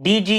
DG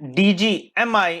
DG MI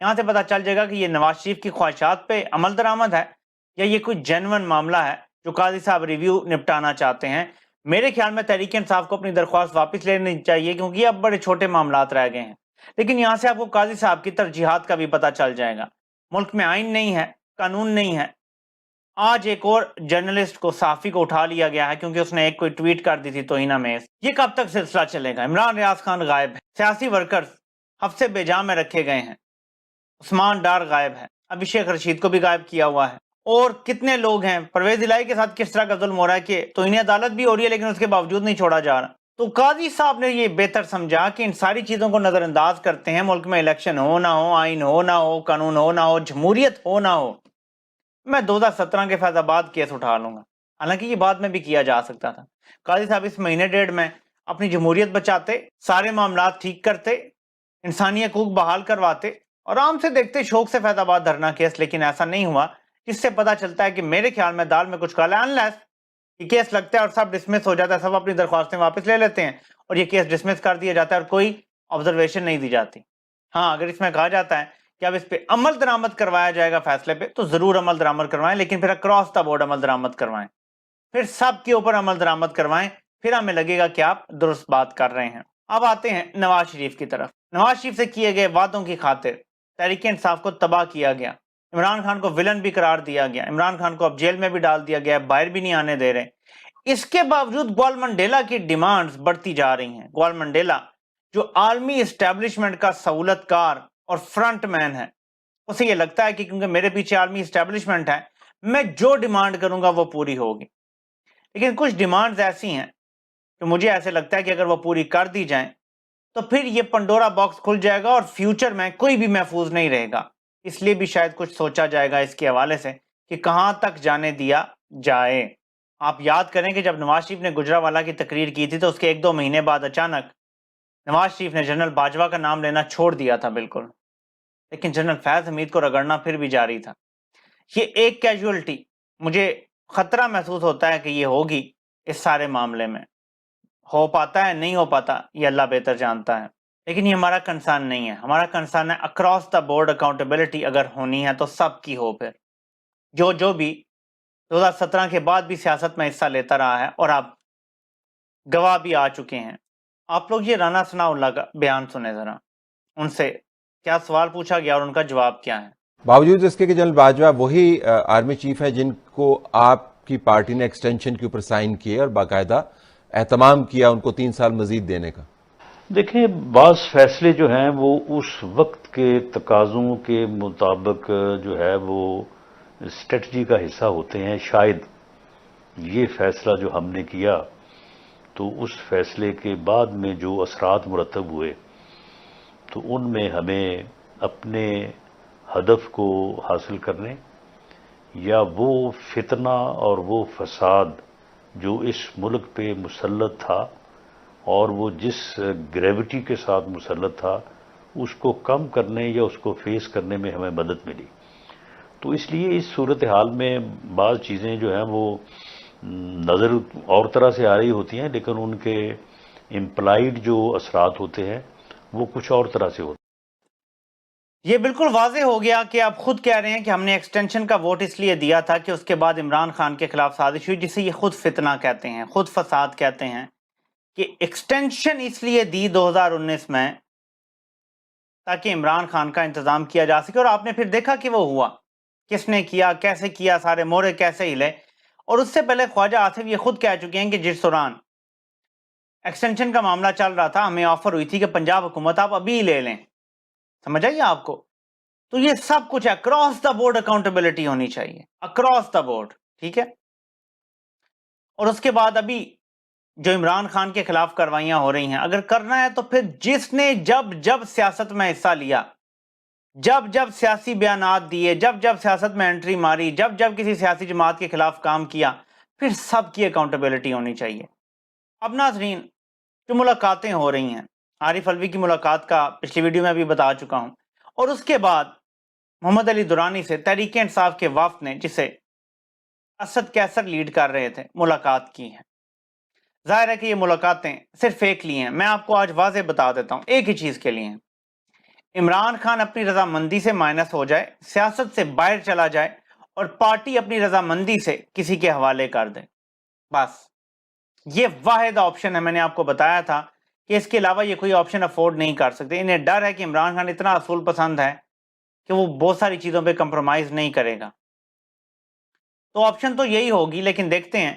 یہاں سے پتہ چل جائے گا کہ یہ نواز شریف کی خواہشات پہ عمل درآمد ہے یا یہ کوئی جینون معاملہ ہے جو قاضی صاحب ریویو نپٹانا چاہتے ہیں۔ میرے خیال میں تحریک انصاف کو اپنی درخواست واپس لینی چاہیے، کیونکہ یہ اب بڑے چھوٹے معاملات رہ گئے ہیں، لیکن یہاں سے آپ کو قاضی صاحب کی ترجیحات کا بھی پتہ چل جائے گا۔ ملک میں آئین نہیں ہے، قانون نہیں ہے۔ آج ایک اور جرنلسٹ کو، صحافی کو اٹھا لیا گیا ہے کیونکہ اس نے ایک کوئی ٹویٹ کر دی تھی توہین آمیز۔ یہ کب تک سلسلہ چلے گا؟ عمران ریاض خان غائب ہے، سیاسی ورکرز حبس بے میں رکھے گئے ہیں، عثمان ڈار غائب ہے، ابھیشیک رشید کو بھی غائب کیا ہوا ہے، اور کتنے لوگ ہیں، پرویز الہی کے ساتھ کس طرح کا ظلم ہو رہا ہے کہ توہین عدالت بھی ہو رہی ہے لیکن اس کے باوجود نہیں چھوڑا جا رہا۔ تو قاضی صاحب نے یہ بہتر سمجھا کہ ان ساری چیزوں کو نظر انداز کرتے ہیں، ملک میں الیکشن ہو نہ ہو، آئین ہو نہ ہو، قانون ہو نہ ہو، جمہوریت ہو نہ ہو، میں 2017 کے فیض آباد کیس اٹھا لوں گا۔ حالانکہ یہ بات میں بھی کیا جا سکتا تھا۔ قاضی صاحب اس مہینے ڈیڑھ میں اپنی جمہوریت بچاتے، سارے معاملات ٹھیک کرتے، انسانی حقوق بحال کرواتے اور آرام سے دیکھتے شوق سے فیض آباد دھرنا کیس، لیکن ایسا نہیں ہوا، جس سے پتہ چلتا ہے کہ میرے خیال میں دال میں کچھ کالا ہے، انلیس یہ کیس لگتا ہے اور سب ڈسمس ہو جاتا ہے، سب اپنی درخواستیں واپس لے لیتے ہیں اور یہ کیس ڈسمس کر دیا جاتا ہے اور کوئی آبزرویشن نہیں دی جاتی۔ ہاں، اگر اس میں کہا جاتا ہے کہ اب اس پہ عمل درآمد کروایا جائے گا فیصلے پہ، تو ضرور عمل درآمد کروائیں، لیکن پھر اکراس دا بورڈ عمل درآمد کروائیں، پھر سب کے اوپر عمل درآمد کروائیں، پھر ہمیں لگے گا کہ آپ درست بات کر رہے ہیں۔ اب آتے ہیں نواز شریف کی طرف۔ نواز شریف سے کیے گئے وعدوں کی خاطر تحریک انصاف کو تباہ کیا گیا، عمران خان کو ولن بھی قرار دیا گیا، عمران خان کو اب جیل میں بھی ڈال دیا گیا، باہر بھی نہیں آنے دے رہے۔ اس کے باوجود گوال منڈیلا کی ڈیمانڈز بڑھتی جا رہی ہیں۔ گوال منڈیلا جو عالمی اسٹیبلشمنٹ کا سہولت کار اور فرنٹ مین ہے، اسے یہ لگتا ہے کہ کیونکہ میرے پیچھے عالمی اسٹیبلشمنٹ ہے، میں جو ڈیمانڈ کروں گا وہ پوری ہوگی۔ لیکن کچھ ڈیمانڈز ایسی ہیں کہ مجھے ایسے لگتا ہے کہ اگر وہ پوری کر دی جائیں تو پھر یہ پنڈورا باکس کھل جائے گا اور فیوچر میں کوئی بھی محفوظ نہیں رہے گا۔ اس لیے بھی شاید کچھ سوچا جائے گا اس کے حوالے سے کہ کہاں تک جانے دیا جائے۔ آپ یاد کریں کہ جب نواز شریف نے گجرانوالہ کی تقریر کی تھی تو اس کے 1-2 مہینے بعد اچانک نواز شریف نے جنرل باجوہ کا نام لینا چھوڑ دیا تھا بالکل، لیکن جنرل فیض حمید کو رگڑنا پھر بھی جاری تھا۔ یہ ایک کیجوالٹی مجھے خطرہ محسوس ہوتا ہے کہ یہ ہوگی اس سارے معاملے میں۔ ہو پاتا ہے نہیں ہو پاتا، یہ اللہ بہتر جانتا ہے، لیکن یہ ہمارا کنسرن نہیں ہے۔ ہمارا کنسرن ہے اکراس دا بورڈ اکاؤنٹیبلٹی اگر ہونی ہے تو سب کی ہو، پھر جو بھی 2017 کے بعد بھی سیاست میں حصہ لیتا رہا ہے، اور اب گواہ بھی آ چکے ہیں۔ آپ لوگ یہ رانا ثناء اللہ کا بیان سنیں ذرا، ان سے کیا سوال پوچھا گیا اور ان کا جواب کیا ہے۔ باوجود اس کے کہ جنرل باجوہ وہی آرمی چیف ہے جن کو آپ کی پارٹی نے ایکسٹینشن کے اوپر سائن کیے اور باقاعدہ اہتمام کیا ان کو 3 سال مزید دینے کا۔ دیکھیں، بعض فیصلے جو ہیں وہ اس وقت کے تقاضوں کے مطابق جو ہے وہ اسٹریٹجی کا حصہ ہوتے ہیں۔ شاید یہ فیصلہ جو ہم نے کیا تو اس فیصلے کے بعد میں جو اثرات مرتب ہوئے تو ان میں ہمیں اپنے ہدف کو حاصل کرنے یا وہ فتنہ اور وہ فساد جو اس ملک پہ مسلط تھا اور وہ جس گریوٹی کے ساتھ مسلط تھا اس کو کم کرنے یا اس کو فیس کرنے میں ہمیں مدد ملی۔ تو اس لیے اس صورتحال میں بعض چیزیں جو ہیں وہ نظر اور طرح سے آ رہی ہوتی ہیں، لیکن ان کے امپلائیڈ جو اثرات ہوتے ہیں وہ کچھ اور طرح سے ہوتے ہیں۔ یہ بالکل واضح ہو گیا کہ آپ خود کہہ رہے ہیں کہ ہم نے ایکسٹینشن کا ووٹ اس لیے دیا تھا کہ اس کے بعد عمران خان کے خلاف سازش ہوئی، جسے یہ خود فتنہ کہتے ہیں، خود فساد کہتے ہیں، کہ ایکسٹینشن اس لیے دی 2019 میں تاکہ عمران خان کا انتظام کیا جا سکے، اور آپ نے پھر دیکھا کہ وہ ہوا، کس نے کیا، کیسے کیا، سارے مورے کیسے ہلے۔ اور اس سے پہلے خواجہ آصف یہ خود کہہ چکے ہیں کہ جس دوران ایکسٹینشن کا معاملہ چل رہا تھا ہمیں آفر ہوئی تھی کہ پنجاب حکومت آپ ابھی لے لیں۔ سمجھ آئیے آپ کو؟ تو یہ سب کچھ اکراس دا بورڈ اکاؤنٹیبلٹی ہونی چاہیے، اکراس دا بورڈ، ٹھیک ہے۔ اور اس کے بعد ابھی جو عمران خان کے خلاف کاروائیاں ہو رہی ہیں، اگر کرنا ہے تو پھر جس نے جب سیاست میں حصہ لیا، جب سیاسی بیانات دیے، جب سیاست میں انٹری ماری، جب کسی سیاسی جماعت کے خلاف کام کیا، پھر سب کی اکاؤنٹیبلٹی ہونی چاہیے۔ اب ناظرین، جو ملاقاتیں ہو رہی ہیں، عارف الوی کی ملاقات کا پچھلی ویڈیو میں بھی بتا چکا ہوں، اور اس کے بعد محمد علی دورانی سے تحریک انصاف کے وفد نے، جسے اسد کیسر لیڈ کر رہے تھے، ملاقات کی ہے۔ ظاہر ہے کہ یہ ملاقاتیں صرف ایک لیے ہیں۔ میں آپ کو آج واضح بتا دیتا ہوں، ایک ہی چیز کے لیے ہیں۔ عمران خان اپنی رضامندی سے مائنس ہو جائے, سیاست سے باہر چلا جائے اور پارٹی اپنی رضامندی سے کسی کے حوالے کر دے. بس یہ واحد آپشن ہے. میں نے آپ کو بتایا تھا کہ اس کے علاوہ یہ کوئی آپشن افورڈ نہیں کر سکتے. انہیں ڈر ہے کہ عمران خان اتنا اصول پسند ہے کہ وہ بہت ساری چیزوں پہ کمپرومائز نہیں کرے گا. تو آپشن تو یہی ہوگی, لیکن دیکھتے ہیں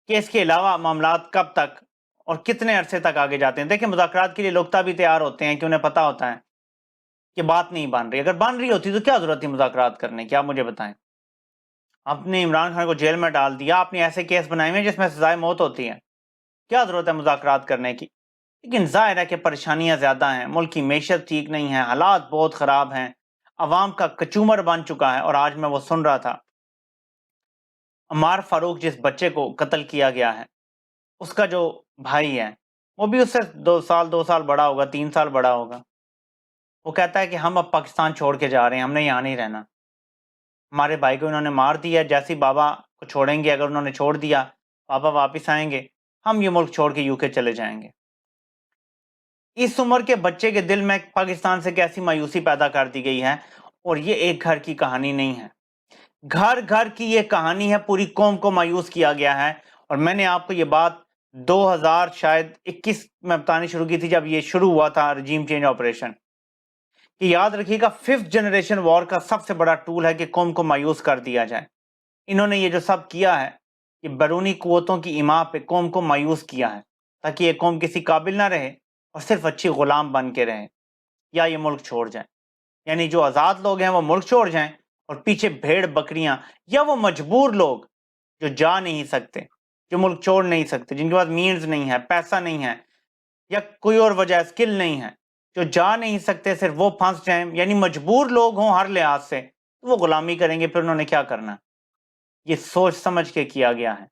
کہ اس کے علاوہ معاملات کب تک اور کتنے عرصے تک آگے جاتے ہیں. دیکھیں, مذاکرات کے لیے لوگ بھی تیار ہوتے ہیں کہ انہیں پتا ہوتا ہے کہ بات نہیں بن رہی. اگر بن رہی ہوتی تو کیا ضرورت تھی مذاکرات کرنے کی؟ آپ مجھے بتائیں. آپ نے عمران خان کو جیل میں ڈال دیا, آپ نے ایسے کیس بنائے ہوئے جس میں سزائے موت ہوتی ہے, کیا ضرورت ہے مذاکرات کرنے کی؟ لیکن ظاہر ہے کہ پریشانیاں زیادہ ہیں, ملک کی معیشت ٹھیک نہیں ہے, حالات بہت خراب ہیں, عوام کا کچومر بن چکا ہے. اور آج میں وہ سن رہا تھا, عمار فاروق جس بچے کو قتل کیا گیا ہے, اس کا جو بھائی ہے وہ بھی اس سے 2 سال بڑا ہوگا, 3 سال بڑا ہوگا. وہ کہتا ہے کہ ہم اب پاکستان چھوڑ کے جا رہے ہیں, ہم نے یہاں نہیں رہنا. ہمارے بھائی کو انہوں نے مار دیا, جیسے بابا کو چھوڑیں گے, اگر انہوں نے چھوڑ دیا, بابا واپس آئیں گے, ہم یہ ملک چھوڑ کے یو کے چلے جائیں گے. اس عمر کے بچے کے دل میں پاکستان سے کیسی مایوسی پیدا کر دی گئی ہے. اور یہ ایک گھر کی کہانی نہیں ہے, گھر گھر کی یہ کہانی ہے, پوری قوم کو مایوس کیا گیا ہے. اور میں نے آپ کو یہ بات 2021 میں بتانی شروع کی تھی, جب یہ شروع ہوا تھا رجیم چینج آپریشن, کہ یاد رکھیے گا 5th جنریشن وار کا سب سے بڑا ٹول ہے کہ قوم کو مایوس کر دیا جائے. انہوں نے یہ جو سب کیا ہے, یہ بیرونی قوتوں کی ایما پہ قوم کو مایوس کیا ہے, تاکہ یہ قوم کسی قابل نہ رہے اور صرف اچھی غلام بن کے رہے, یا یہ ملک چھوڑ جائیں. یعنی جو آزاد لوگ ہیں وہ ملک چھوڑ جائیں, اور پیچھے بھیڑ بکریاں یا وہ مجبور لوگ جو جا نہیں سکتے, جو ملک چھوڑ نہیں سکتے, جن کے پاس مینز نہیں ہے, پیسہ نہیں ہے, یا کوئی اور وجہ اسکل نہیں ہے, جو جا نہیں سکتے, صرف وہ پھنس جائیں, یعنی مجبور لوگ ہوں ہر لحاظ سے, تو وہ غلامی کریں گے. پھر انہوں نے کیا کرنا؟ یہ سوچ سمجھ کے کیا گیا ہے.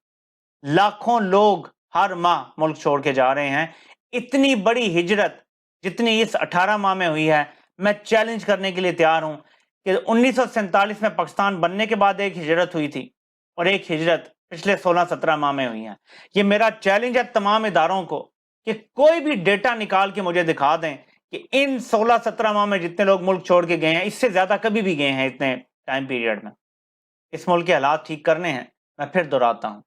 لاکھوں لوگ ہر ماہ ملک چھوڑ کے جا رہے ہیں. اتنی بڑی ہجرت جتنی اس 18 ماہ میں ہوئی ہے, میں چیلنج کرنے کے لیے تیار ہوں کہ 1947 میں پاکستان بننے کے بعد ایک ہجرت ہوئی تھی, اور ایک ہجرت پچھلے 16-17 ماہ میں ہوئی ہے. یہ میرا چیلنج ہے تمام اداروں کو کہ کوئی بھی ڈیٹا نکال کے مجھے دکھا دیں کہ ان 16-17 ماہ میں جتنے لوگ ملک چھوڑ کے گئے ہیں, اس سے زیادہ کبھی بھی گئے ہیں اتنے ٹائم پیریڈ میں. اس ملک کے حالات ٹھیک کرنے ہیں. میں پھر دہراتا ہوں,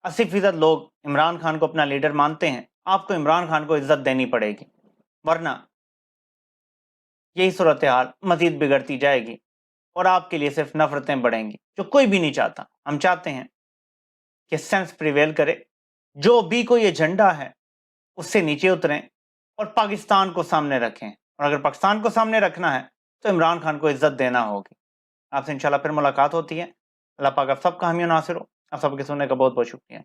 80% لوگ عمران خان کو اپنا لیڈر مانتے ہیں. آپ کو عمران خان کو عزت دینی پڑے گی, ورنہ یہی صورتحال مزید بگڑتی جائے گی, اور آپ کے لیے صرف نفرتیں بڑھیں گی, جو کوئی بھی نہیں چاہتا. ہم چاہتے ہیں کہ سینس پریویل کرے, جو بھی کوئی ایجنڈا ہے اس سے نیچے اتریں اور پاکستان کو سامنے رکھیں. اور اگر پاکستان کو سامنے رکھنا ہے تو عمران خان کو عزت دینا ہوگی. آپ سے انشاءاللہ پھر ملاقات ہوتی ہے. اللہ پاک آپ سب کا حامی و ناصر ہو. آپ سب کے سننے کا بہت بہت شکریہ.